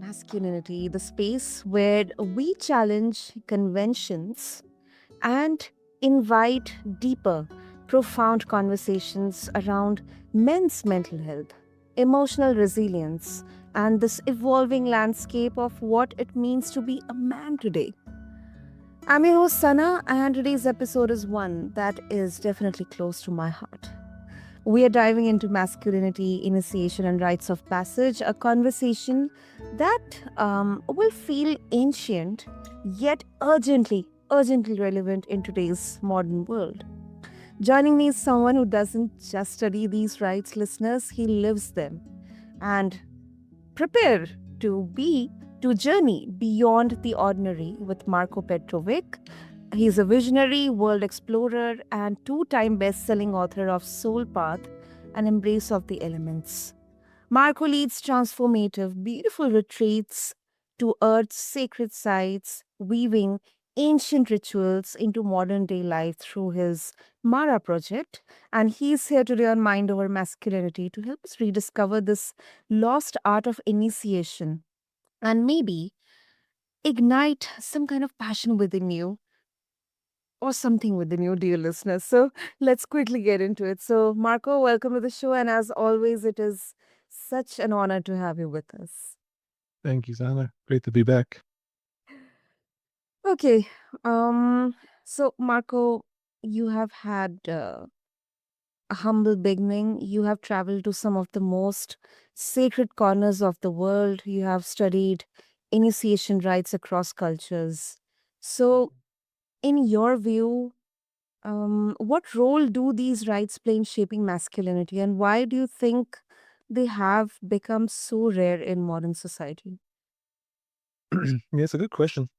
masculinity, the space where we challenge conventions and invite deeper, profound conversations around men's mental health, emotional resilience, and this evolving landscape of what it means to be a man today. I'm your host Sana, and today's episode is one that is definitely close to my heart. We are diving into masculinity, initiation, and rites of passage, a conversation that will feel ancient yet urgently relevant in today's modern world. Joining me is someone who doesn't just study these rites, listeners, he lives them. And prepare to be to journey beyond the ordinary with Marko Petrovic. He's a visionary, world explorer, and two-time best-selling author of Soul Path, An Embrace of the Elements. Marco leads transformative, beautiful retreats to Earth's sacred sites, weaving ancient rituals into modern day life through his Mara project. And he's here today on Mind Over Masculinity to help us rediscover this lost art of initiation and maybe ignite some kind of passion within you or something within you, dear listeners. So let's quickly get into it. So, Marco, welcome to the show. And as always, it is such an honor to have you with us. Thank you, Sana. Great to be back. Okay. So, Marco, you have had a humble beginning. You have traveled to some of the most sacred corners of the world. You have studied initiation rites across cultures. So, in your view, what role do these rites play in shaping masculinity, and why do you think they have become so rare in modern society? Yeah, it's a good question.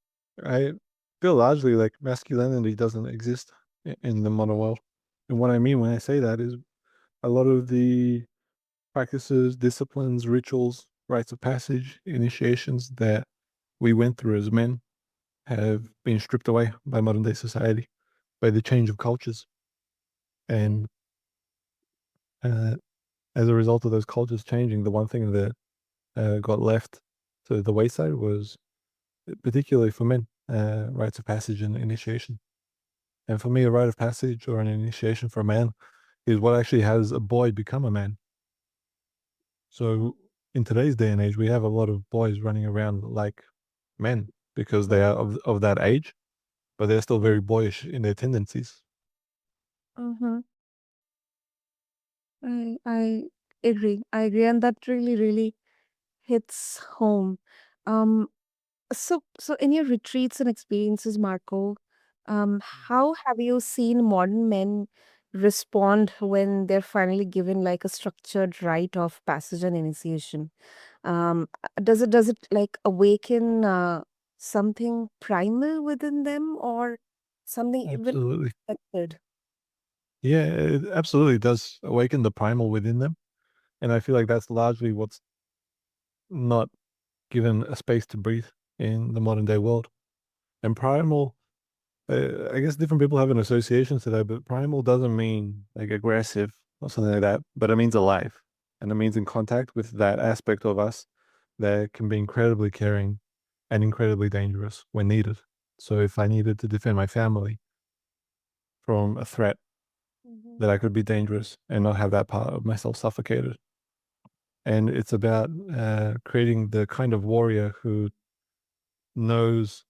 I feel largely like masculinity doesn't exist in the modern world. And what I mean when I say that is a lot of the practices, disciplines, rituals, rites of passage, initiations that we went through as men have been stripped away by modern day society, by the change of cultures. And uh, as a result of those cultures changing, the one thing that got left to the wayside was, particularly for men, rites of passage and initiation. And for me, a rite of passage or an initiation for a man is what actually has a boy become a man. So in today's day and age, we have a lot of boys running around like men because they are of that age, but they're still very boyish in their tendencies. Mm-hmm. I agree. I agree, and that really hits home. Um, so in your retreats and experiences, Marco, how have you seen modern men respond when they're finally given like a structured rite of passage and initiation? Does it like awaken something primal within them or something even Absolutely. unexpected? Yeah, it absolutely does awaken the primal within them. And I feel like that's largely what's not given a space to breathe in the modern day world. And primal, I guess different people have an association to that, but primal doesn't mean like aggressive or something like that, but it means alive. And it means in contact with that aspect of us that can be incredibly caring and incredibly dangerous when needed. So if I needed to defend my family from a threat, Mhm. that I could be dangerous and not have that part of myself suffocated. And it's about creating the kind of warrior who knows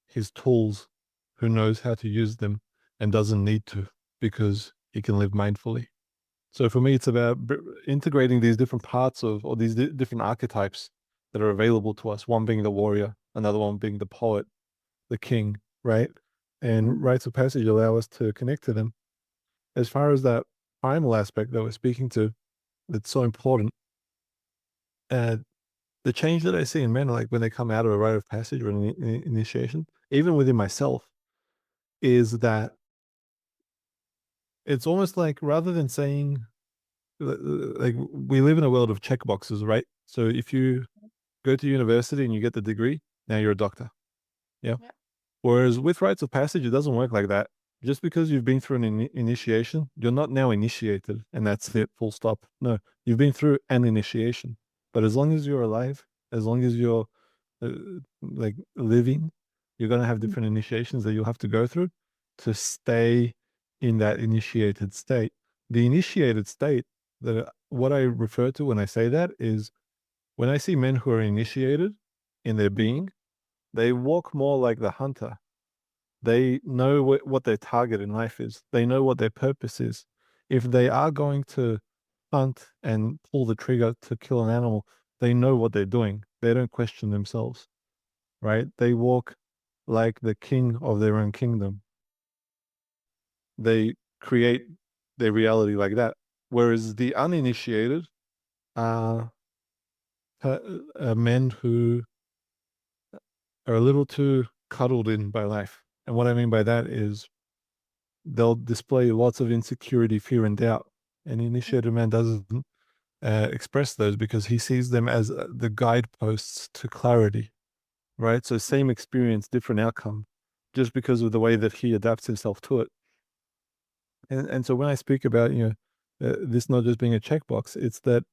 his tools, who knows how to use them and doesn't need to because he can live mindfully. So for me, it's about integrating these different parts of, or these different archetypes that are available to us. One being the warrior, another one being the poet, the king, right? Mhm. And rites of passage allow us to connect to them. As far as that primal aspect that we're speaking to, that's so important. Uh, the change that I see in men, like when they come out of a rite of passage or an initiation, even within myself, is that it's almost like rather than saying, like, we live in a world of check boxes, right? So if you go to university and you get the degree, now you're a doctor. Yeah. Yeah. Whereas with rites of passage, it doesn't work like that. Just because you've been through an initiation, you're not now initiated and that's it, full stop. No, you've been through an initiation. But as long as you're alive, as long as you're uh, like living, you're going to have Mm. different initiations that you'll have to go through to stay in that initiated state. The initiated state, that what I refer to when I say that is when I see men who are initiated in their being, they walk more like the hunter. They know what their target in life is. They know what their purpose is. If they are going to hunt and pull the trigger to kill an animal, they know what they're doing. They don't question themselves, right? They walk like the king of their own kingdom. They create their reality like that. Whereas the uninitiated are men who are a little too cuddled in by life. And what I mean by that is they'll display lots of insecurity, fear, and doubt. And the initiated man doesn't express those because he sees them as the guideposts to clarity, right? So, same experience, different outcome, just because of the way that he adapts himself to it. And so, when I speak about, this not just being a checkbox, it's that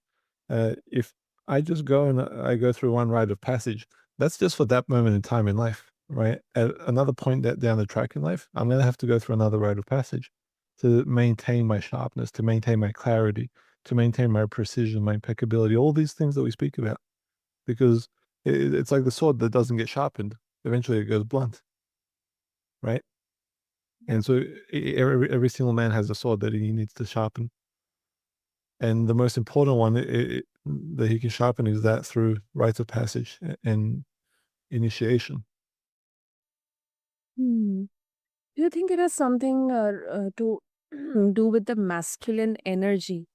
if I just go and I go through one rite of passage, that's just for that moment in time in life, right? At another point that down the track in life, I'm going to have to go through another rite of passage to maintain my sharpness, to maintain my clarity, to maintain my precision, my impeccability, all these things that we speak about, because it's like the sword that doesn't get sharpened. Eventually it goes blunt, right? And so every single man has a sword that he needs to sharpen. And the most important one that he can sharpen is that through rites of passage and initiation. Hmm. Do you think it has something to do with the masculine energy?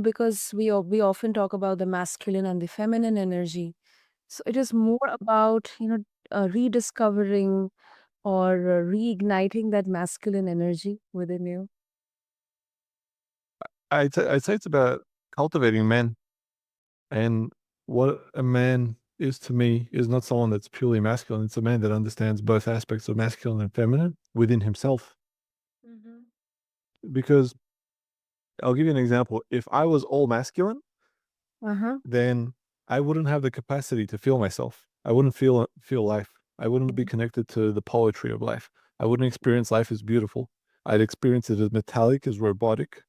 Because we often talk about the masculine and the feminine energy. So it is more about, rediscovering or reigniting that masculine energy within you. I'd say it's about cultivating men. And what a man is to me is not someone that's purely masculine. It's a man that understands both aspects of masculine and feminine within himself. Mhm. Because I'll give you an example. If I was all masculine, Uh-huh. then I wouldn't have the capacity to feel myself. I wouldn't feel life. I wouldn't be connected to the poetry of life. I wouldn't experience life as beautiful. I'd experience it as metallic, as robotic,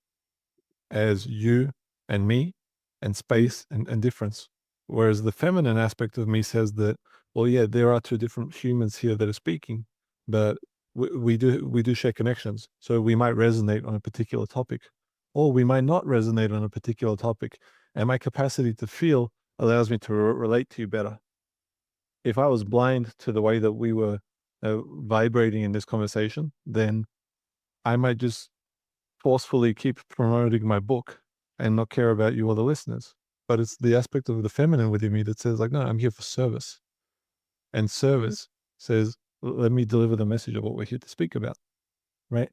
as you and me and space and difference. Whereas the feminine aspect of me says that, well, yeah, there are two different humans here that are speaking, but we do share connections. So we might resonate on a particular topic, or we might not resonate on a particular topic. And my capacity to feel allows me to relate to you better. If I was blind to the way that we were vibrating in this conversation, then I might just forcefully keep promoting my book and not care about you or the listeners. But it's the aspect of the feminine within me that says, like, no, I'm here for service. And Mhm. service says, let me deliver the message of what we're here to speak about. Right.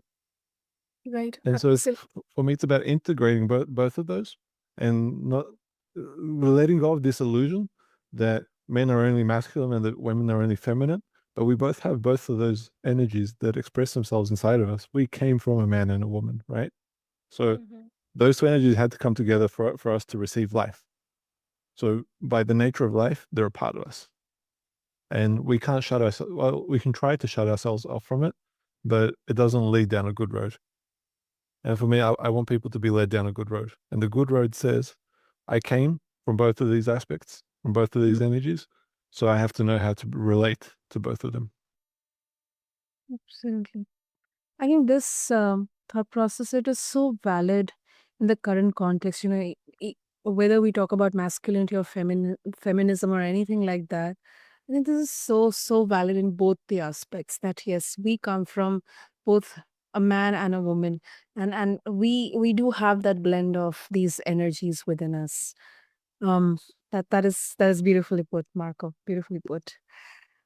Right. And so for me, it's about integrating both of those and not letting go of this illusion that men are only masculine and that women are only feminine. But we both have both of those energies that express themselves inside of us. We came from a man and a woman, right? So Mhm. those two energies had to come together for us to receive life. So by the nature of life, they're a part of us. And we can't shut ourselves, well, we can try to shut ourselves off from it, but it doesn't lead down a good road. And for me, I want people to be led down a good road. And the good road says, I came from both of these aspects, from both of these energies. So I have to know how to relate to both of them. Absolutely. I think this thought process it is so valid in the current context. Whether we talk about masculinity or feminism or anything like that, I think this is so valid in both the aspects. That yes, we come from both a man and a woman, and we do have that blend of these energies within us. Um, that is beautifully put, Marco. Beautifully put.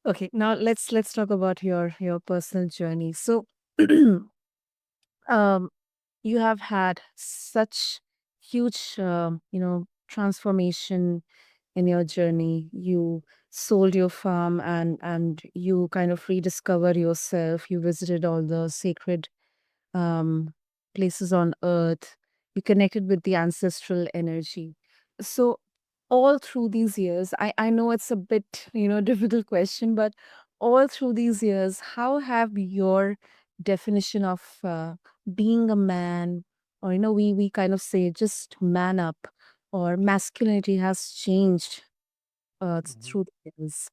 Okay, now let's talk about your personal journey. So. um you have had such huge transformation in your journey. You sold your farm and you kind of rediscovered yourself. You visited all the sacred um places on earth. You connected with the ancestral energy. So all through these years, I know it's a bit, difficult question, but all through these years, how have your definition of being a man, or, we kind of say just man up, or masculinity has changed Mhm. through the years?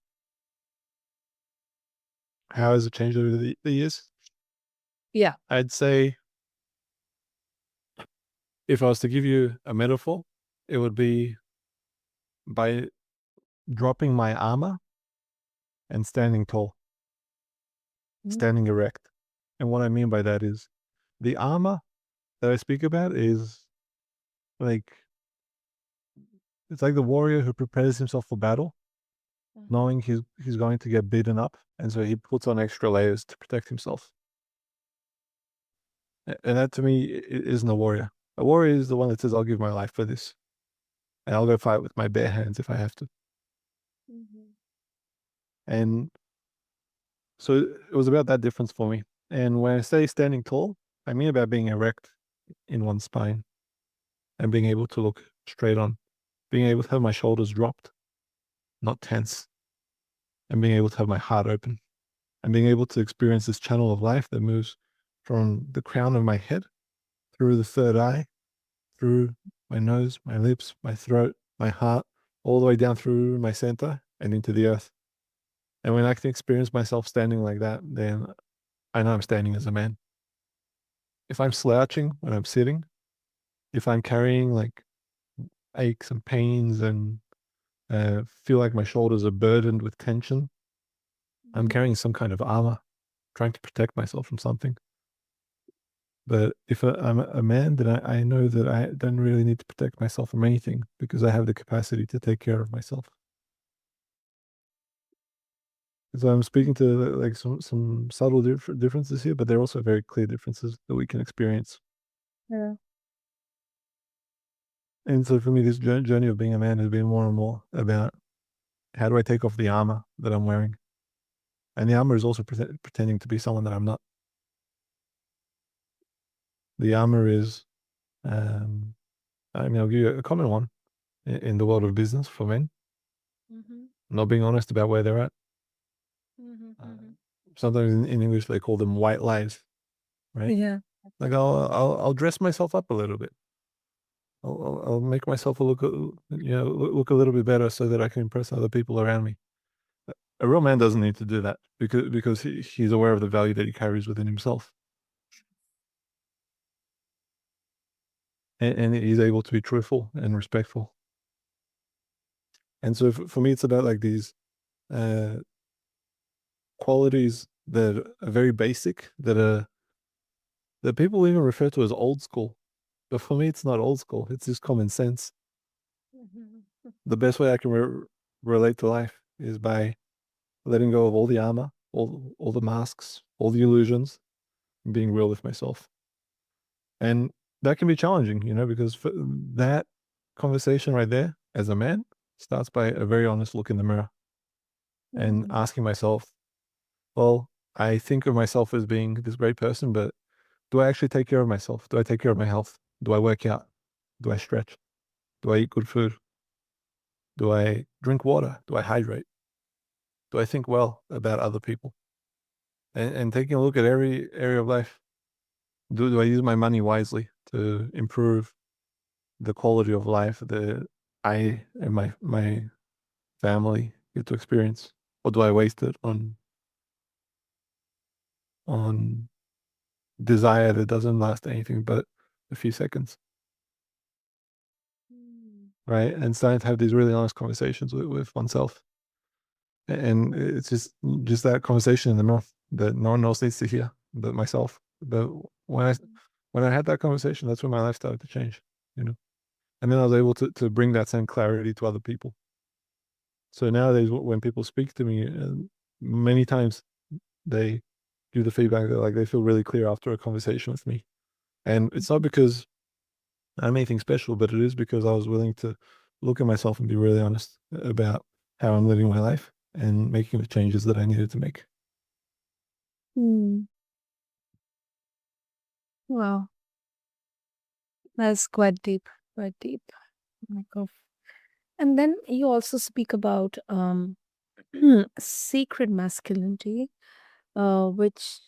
How has it changed over the years? Yeah. I'd say if I was to give you a metaphor, it would be by dropping my armor and standing tall, standing erect. And what I mean by that is the armor that I speak about is like it's like the warrior who prepares himself for battle, Mhm. knowing he's going to get beaten up, and so he puts on extra layers to protect himself. And that to me isn't a warrior. A warrior is the one that says, "I'll give my life for this, and I'll go fight with my bare hands if I have to." Mhm. And so it was about that difference for me. And when I say standing tall, I mean about being erect in one's spine and being able to look straight on, being able to have my shoulders dropped, not tense, and being able to have my heart open, and being able to experience this channel of life that moves from the crown of my head through the third eye, through my nose, my lips, my throat, my heart, all the way down through my center and into the earth. And when I can experience myself standing like that, then I know I'm standing as a man. If I'm slouching when I'm sitting, if I'm carrying like aches and pains and feel like my shoulders are burdened with tension, I'm Mhm. carrying some kind of armor, trying to protect myself from something. But if I'm a man, then I know that I don't really need to protect myself from anything because I have the capacity to take care of myself. So I'm speaking to like some subtle differences here, but they're also very clear differences that we can experience. Yeah. And so for me, this journey of being a man has been more and more about how do I take off the armor that I'm wearing, and the armor is also pretending to be someone that I'm not. The armor is, um, I mean, I'll give you a common one in the world of business for men, Mhm. not being honest about where they're at. Mhm. Uh, Mhm. Sometimes in English they call them white lies, right? Yeah. Like I'll dress myself up a little bit. I'll make myself look look a little bit better so that I can impress other people around me. A real man doesn't need to do that because he's aware of the value that he carries within himself, and he's able to be truthful and respectful. And so for me, it's about like these uh, qualities that are very basic that people even refer to as old school. But for me, it's not old school. It's just common sense. Mhm. The best way I can relate to life is by letting go of all the armor, all the masks, all the illusions, and being real with myself. And that can be challenging, because that conversation right there, as a man, starts by a very honest look in the mirror and Mhm. asking myself, well, I think of myself as being this great person, but do I actually take care of myself? Do I take care of my health? Do I work out? Do I stretch? Do I eat good food? Do I drink water? Do I hydrate? Do I think well about other people? And taking a look at every area of life. Do I use my money wisely to improve the quality of life that I and my family get to experience, or do I waste it on desire that doesn't last anything but a few seconds, Mm. right? And starting to have these really honest conversations with oneself, and it's just that conversation in the mouth that no one else needs to hear but myself. But when I when I had that conversation, that's when my life started to change, you know. And then I was able to bring that same clarity to other people. So nowadays, when people speak to me, many times they give the feedback that like they feel really clear after a conversation with me, and it's not because I'm anything special, but it is because I was willing to look at myself and be really honest about how I'm living my life and making the changes that I needed to make. Mm. Wow, that's quite deep, quite deep. Markov. And then you also speak about sacred masculinity, which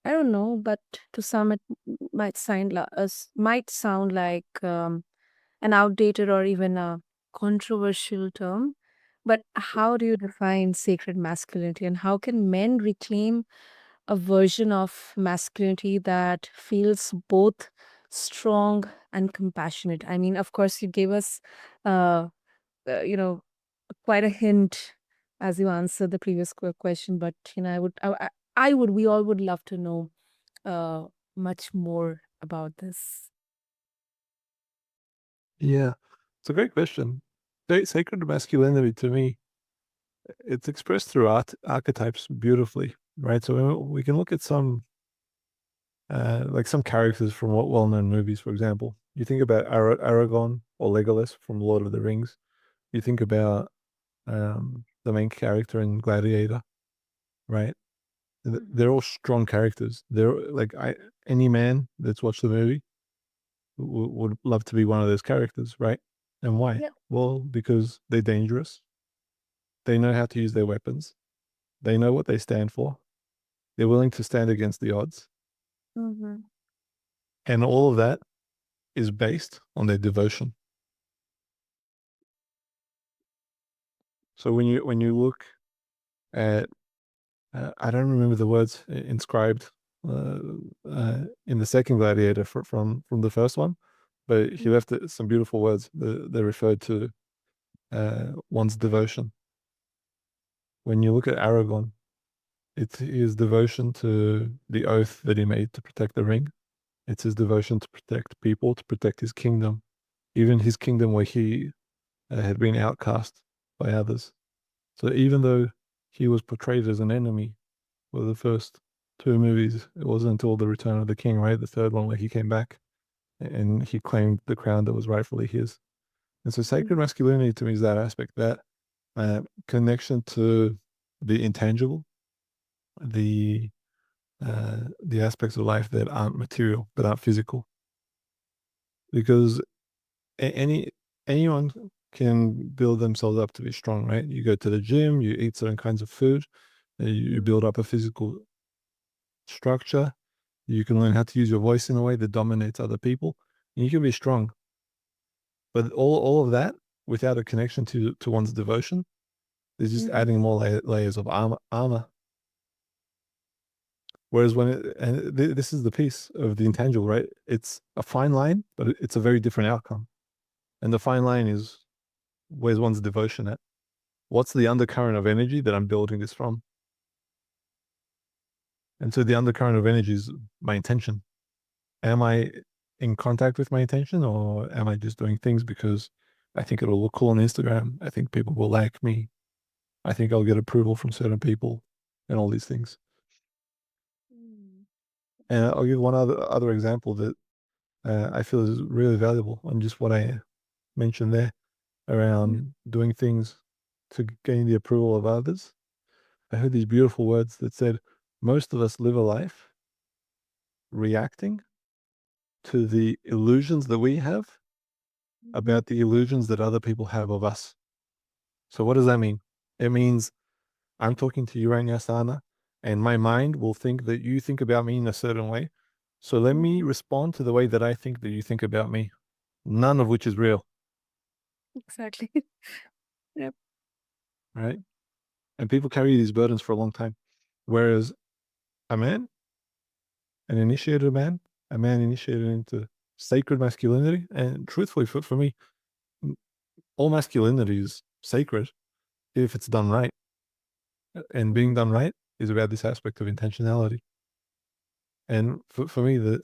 I don't know, but to some it might sound like an outdated or even a controversial term. But how do you define sacred masculinity, and how can men reclaim a version of masculinity that feels both strong and compassionate? I mean, of course, you gave us, uh, you know, quite a hint as you answered the previous question, but I would, we all would love to know uh, much more about this. Yeah, it's a great question. Sacred masculinity to me, it's expressed through archetypes beautifully, right? So we can look at some, like some characters from well-known movies, for example. You think about Aragorn or Legolas from Lord of the Rings. You think about the main character in Gladiator, right? They're Mhm. all strong characters. They're like any man that's watched the movie would love to be one of those characters, right? And why? Yep. Well, because they're dangerous. They know how to use their weapons. They know what they stand for. They're willing to stand against the odds. Mhm. And all of that is based on their devotion. So when you look at I don't remember the words inscribed uh, in the second Gladiator from the first one, but he left some beautiful words that referred to one's devotion. When you look at Aragorn, it's his devotion to the oath that he made to protect the ring. It's his devotion to protect people, to protect his kingdom, even his kingdom where he had been outcast by others. So even though he was portrayed as an enemy for the first two movies, it wasn't until the Return of the King, right, the third one, where he came back and he claimed the crown that was rightfully his. And so sacred masculinity to me is that aspect, that connection to the intangible, the the aspects of life that aren't material, that aren't physical, because any anyone can build themselves up to be strong, right? You go to the gym, you eat certain kinds of food, you build up a physical structure. You can learn how to use your voice in a way that dominates other people, and you can be strong. But all of that without a connection to one's devotion is just Mhm. adding more layers of armor. Whereas this is the piece of the intangible, right? It's a fine line, but it's a very different outcome. And the fine line is, where's one's devotion at? What's the undercurrent of energy that I'm building this from? And so the undercurrent of energy is my intention. Am I in contact with my intention, or am I just doing things because I think it'll look cool on Instagram? I think people will like me. I think I'll get approval from certain people and all these things. Mm. And I'll give one other example that I feel is really valuable on just what I mentioned there Yeah. around doing things to gain the approval of others. I heard these beautiful words that said, most of us live a life reacting to the illusions that we have Mhm. about the illusions that other people have of us. So, what does that mean? It means I'm talking to you right now, Sana, and my mind will think that you think about me in a certain way. So, let me Mhm. respond to the way that I think that you think about me, none of which is real, Exactly. Yep. right? And people carry these burdens for a long time. Whereas a man, an initiated man, a man initiated into sacred masculinity, and truthfully, for me, all masculinity is sacred if it's done right. And being Mhm. done right is about this aspect of intentionality. And for me, the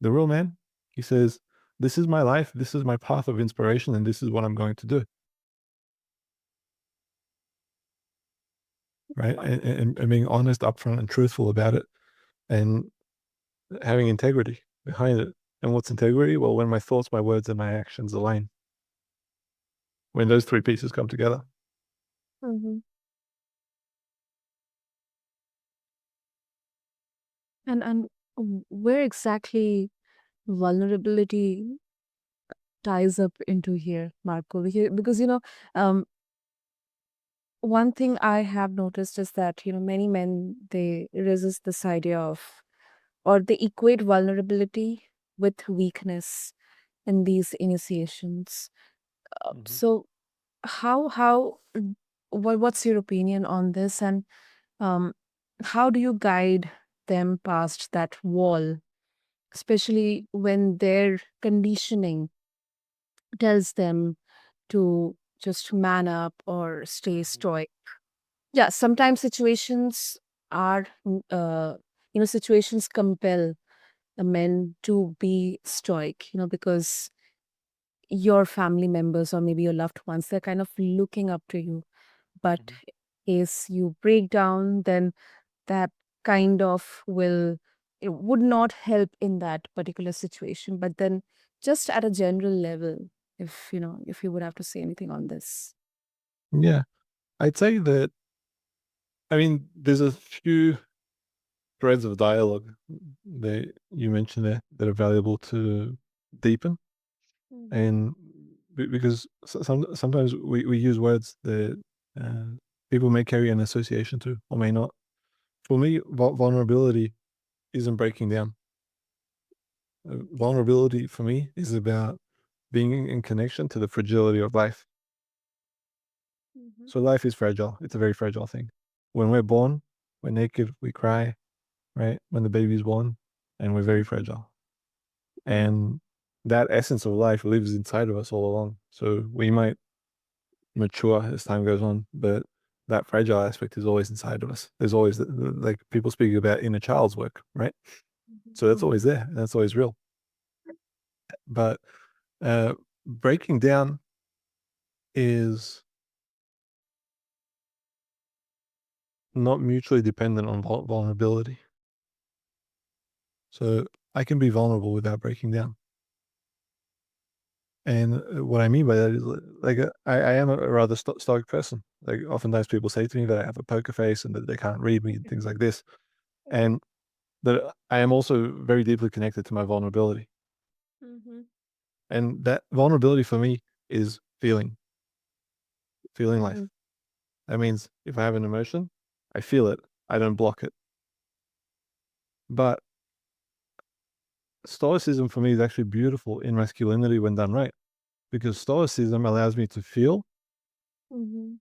real man, he says, this is my life, this is my path of inspiration, and this is what I'm going to do. Right. And being honest, upfront, and truthful about it, and having integrity behind it. And what's integrity? Well, when my thoughts, my words, and my actions align, when those three pieces come together. Mhm. And where exactly vulnerability ties up into here, Marco? Because, um, one thing I have noticed is that, many men, they resist this idea of, or they equate vulnerability with weakness in these initiations. Mhm, So how what's your opinion on this, and um how do you guide them past that wall, especially when their conditioning tells them to just man up or stay mhm, stoic? Yeah, sometimes are situations compel the men to be stoic, because your family members or maybe your loved ones, they're kind of looking up to you. But mhm. in case you break down, then that kind of it would not help in that particular situation. But then, just at a general level, if you would have to say anything on this. Yeah, I'd say that, I mean, there's a few threads of dialogue that you mentioned there that are valuable to deepen. Mhm. And because sometimes we use words that uh, people may carry an association to or may not. For me, vulnerability isn't breaking down. Vulnerability for me is about being in connection to the fragility of life. Mhm. So life is fragile. It's a very fragile thing. When we're born, we're naked, we cry, right? When the baby's born, and we're very fragile. Mhm. And that essence of life lives inside of us all along. So we might mature as time goes on, but that fragile aspect is always inside of us. There's always, like people speak about inner child's work, right? So that's Mhm. always there. And that's always real. But uh, breaking down is not mutually dependent on vulnerability. So I can be vulnerable without breaking down. And what I mean by that is like I am a rather stoic person. Like oftentimes people say to me that I have a poker face and that they can't read me and things like this. And that I am also very deeply connected to my vulnerability. Mhm. And that vulnerability for me is feeling life. Mhm. That means if I have an emotion, I feel it. I don't block it. But stoicism for me is actually beautiful in masculinity when done right, because stoicism allows me to feel, Mhm.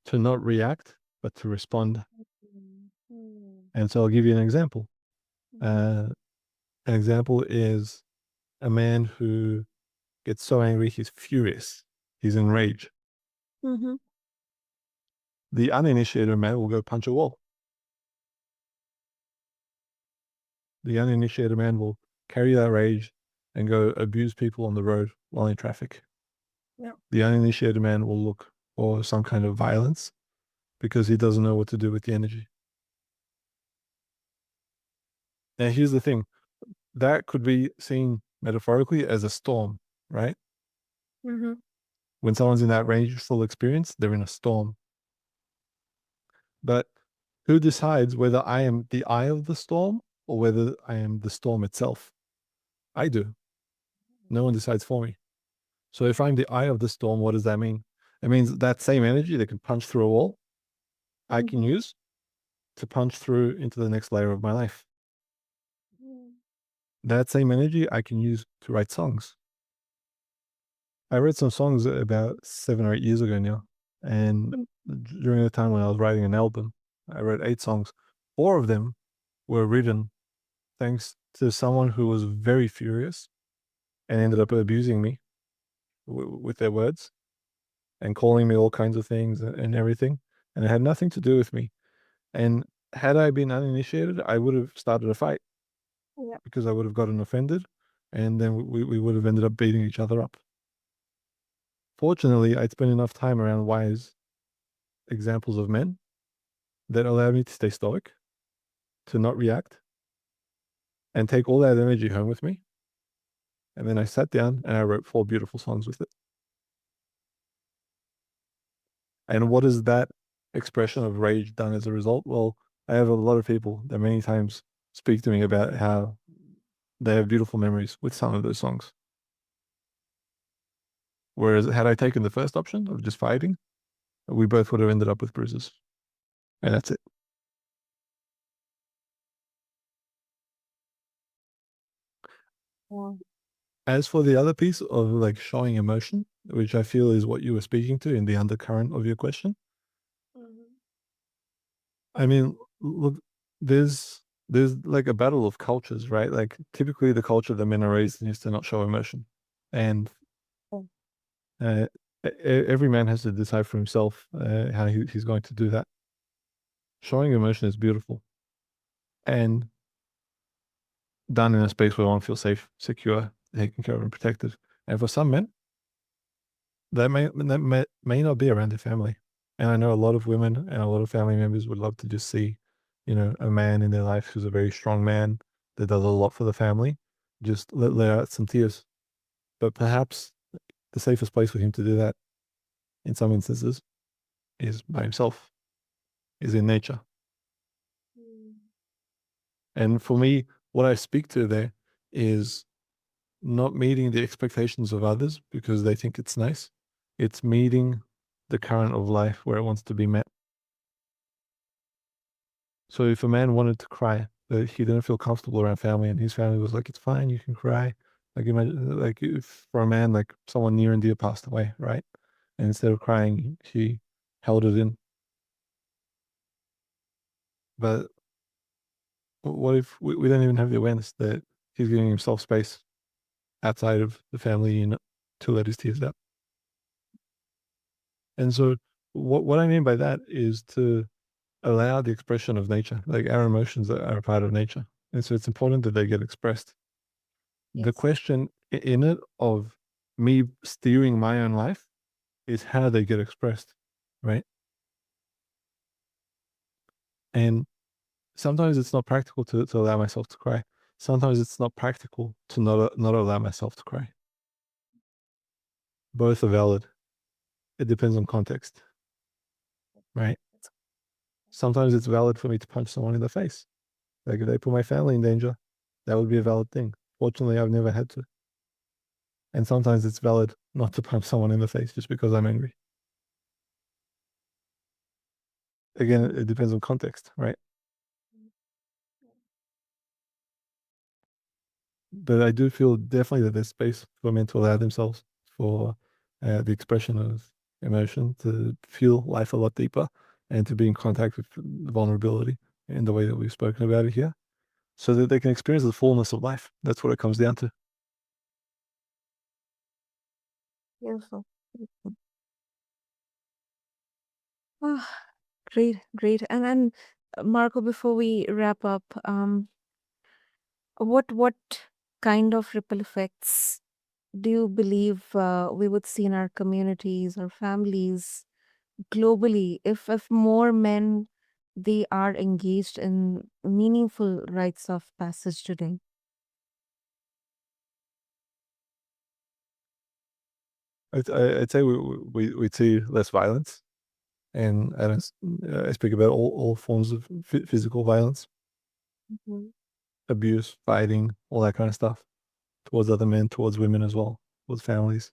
to not react, but to respond. Mhm. Mhm. And so I'll give you an example. Mhm. Uh, an example is a man who gets so angry, he's furious, he's in rage. Mhm. The uninitiated man will go punch a wall. The uninitiated man will carry that rage and go abuse people on the road while in traffic. Yeah. The uninitiated man will look for some kind of violence because he doesn't know what to do with the energy. Now, here's the thing, that could be seen metaphorically as a storm, right? Mhm. When someone's in that rageful experience, they're in a storm. But who decides whether I am the eye of the storm or whether I am the storm itself? I do. No one decides for me. So if I'm the eye of the storm, what does that mean? It means that same energy that can punch through a wall, I can Mhm. use to punch through into the next layer of my life. Mhm. That same energy I can use to write songs. I wrote some songs about 7 or 8 years ago now. And during the time when I was writing an album, I wrote 8 songs. 4 of them were written thanks to someone who was very furious and ended up abusing me with their words and calling me all kinds of things and everything. And it had nothing to do with me. And had I been uninitiated, I would have started a fight Yeah. because I would have gotten offended and then we would have ended up beating each other up. Fortunately, I'd spent enough time around wise examples of men that allowed me to stay stoic, to not react, and take all that energy home with me. And then I sat down and I wrote 4 beautiful songs with it. And what has that expression of rage done as a result? Well, I have a lot of people that many times speak to me about how they have beautiful memories with some of those songs. Whereas had I taken the first option of just fighting, we both would have ended up with bruises. And that's it. Yeah. As for the other piece of like showing emotion, which I feel is what you were speaking to in the undercurrent of your question, Mhm. I mean, look, there's like a battle of cultures, right? Like typically the culture that men are raised in is to not show emotion, and Oh, uh, every man has to decide for himself how he's going to do that. Showing emotion is beautiful and done in a space where one feels safe, secure, taken care of, and protected. And for some men, that may not be around their family. And I know a lot of women and a lot of family members would love to just see, a man in their life who's a very strong man that does a lot for the family, just let out some tears. But perhaps the safest place for him to do that, in some instances, is by himself, is in nature. mm, And for me, what I speak to there is not meeting the expectations of others because they think it's nice. It's meeting the current of life where it wants to be met. So if a man wanted to cry, that he didn't feel comfortable around family, and his family was like, "It's fine, you can cry." Like imagine, like if for a man, like someone near and dear passed away, right? And instead of crying, he held it in. But what if we don't even have the awareness that he's giving himself space outside of the family unit to let his tears out? And so, what I mean by that is to allow the expression of nature. Like our emotions are a part of nature, and so it's important that they get expressed. The yes. question in it of me steering my own life is how they get expressed, right? And sometimes it's not practical to allow myself to cry. Sometimes it's not practical to not allow myself to cry. Both are valid. It depends on context, right? That's- Sometimes it's valid for me to punch someone in the face. Like if they put my family in danger, that would be a valid thing. Fortunately, I've never had to. And sometimes it's valid not to punch someone in the face just because I'm angry. Again, it depends on context, right? But I do feel definitely that there's space for men to allow themselves for the expression of emotion, to feel life a lot deeper, and to be in contact with vulnerability in the way that we've spoken about it here, so that they can experience the fullness of life. That's what it comes down to. Beautiful. Beautiful. Ah, great, great. And then, Marco, before we wrap up, what kind of ripple effects do you believe we would see in our communities or families globally if more men they are engaged in meaningful rites of passage today? I'd say we'd see less violence, and I speak about all forms of physical violence, Mhm. abuse, fighting, all that kind of stuff towards other men, towards women as well, towards families.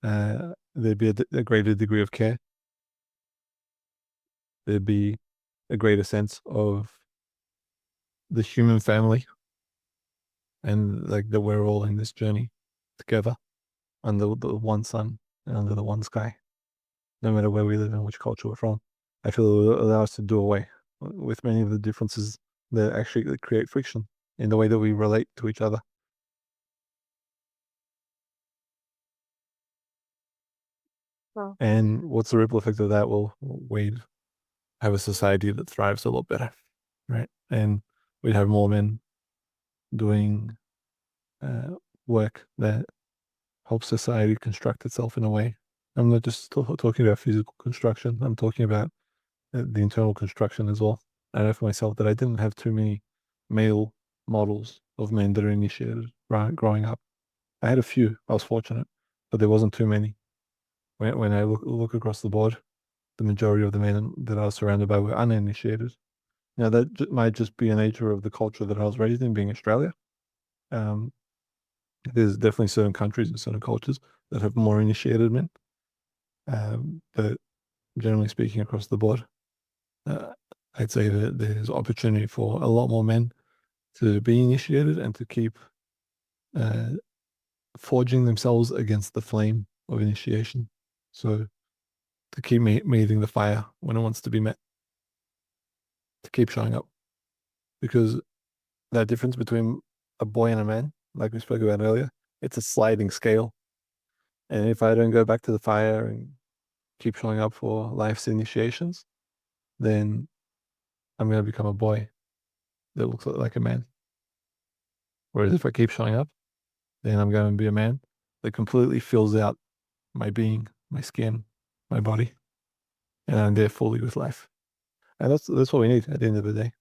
There'd be a greater degree of care. There'd be a greater sense of the human family and like that we're all in this journey together under the one sun and under the one sky, no matter where we live and which culture we're from. I feel it will allow us to do away with many of the differences that actually create friction in the way that we relate to each other. Well, And what's the ripple effect of that? Well, we'd have a society that thrives a lot better, right? And we'd have more men doing work that helps society construct itself in a way. I'm not just talking about physical construction. I'm talking about the internal construction as well. I know for myself that I didn't have too many male models of men that are initiated growing up. I had a few. I was fortunate, but there wasn't too many. When I look across the board, the majority of the men that I was surrounded by were uninitiated. Now that might just be a nature of the culture that I was raised in, being Australia. Um, there's definitely certain countries and certain cultures that have more initiated men, but generally speaking, across the board, uh, I'd say that there's opportunity for a lot more men to be initiated and to keep uh, forging themselves against the flame of initiation. So to keep meeting the fire when it wants to be met, to keep showing up, because that difference between a boy and a man, like we spoke about earlier, it's a sliding scale. And if I don't go back to the fire and keep showing up for life's initiations, then I'm going to become a boy that looks like a man. Whereas if I keep showing up, then I'm going to be a man that completely fills out my being, my skin, my body, and I'm there fully with life. And that's what we need at the end of the day.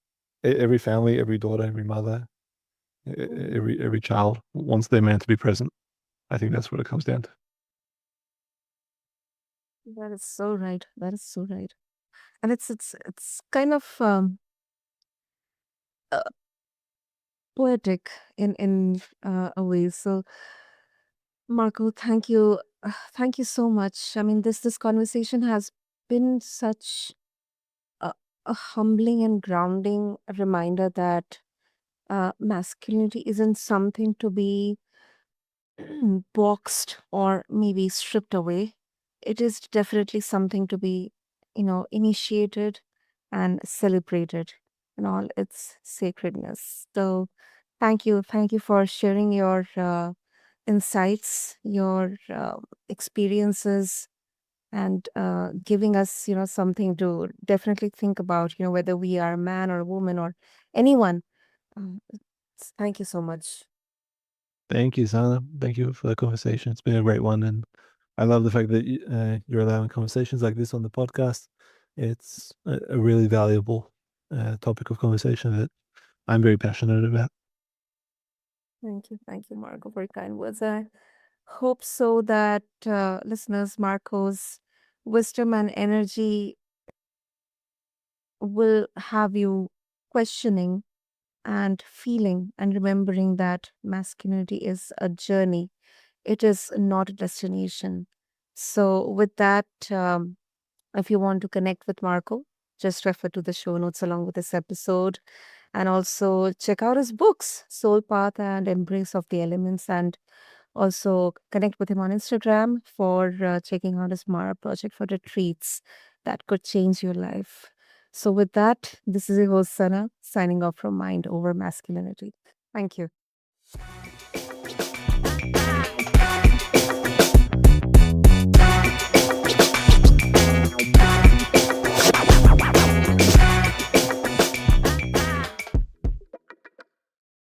Every family, every daughter, every mother, every child wants their man to be present. I think that's what it comes down to. That is so right. That is so right. And it's kind of uh, poetic in a way. So Marco, thank you, thank you so much. I mean, this conversation has been such a humbling and grounding reminder that masculinity isn't something to be boxed or maybe stripped away. It is definitely something to be, initiated and celebrated in all its sacredness. So, thank you for sharing your insights, your experiences, and giving us, something to definitely think about. Whether we are a man or a woman or anyone. Thank you so much. Thank you, Sana. Thank you for the conversation. It's been a great one, and I love the fact that you're allowing conversations like this on the podcast. It's a really valuable topic of conversation that I'm very passionate about. Thank you, Marco, for your kind words. I hope so that listeners, Marco's wisdom and energy will have you questioning and feeling and remembering that masculinity is a journey. It is not a destination. So, with that, if you want to connect with Marco, just refer to the show notes along with this episode. And also check out his books, Soul Path and Embrace of the Elements. And also connect with him on Instagram for checking out his Mara project for retreats that could change your life. So, with that, this is your host, Sana, signing off from Mind Over Masculinity. Thank you.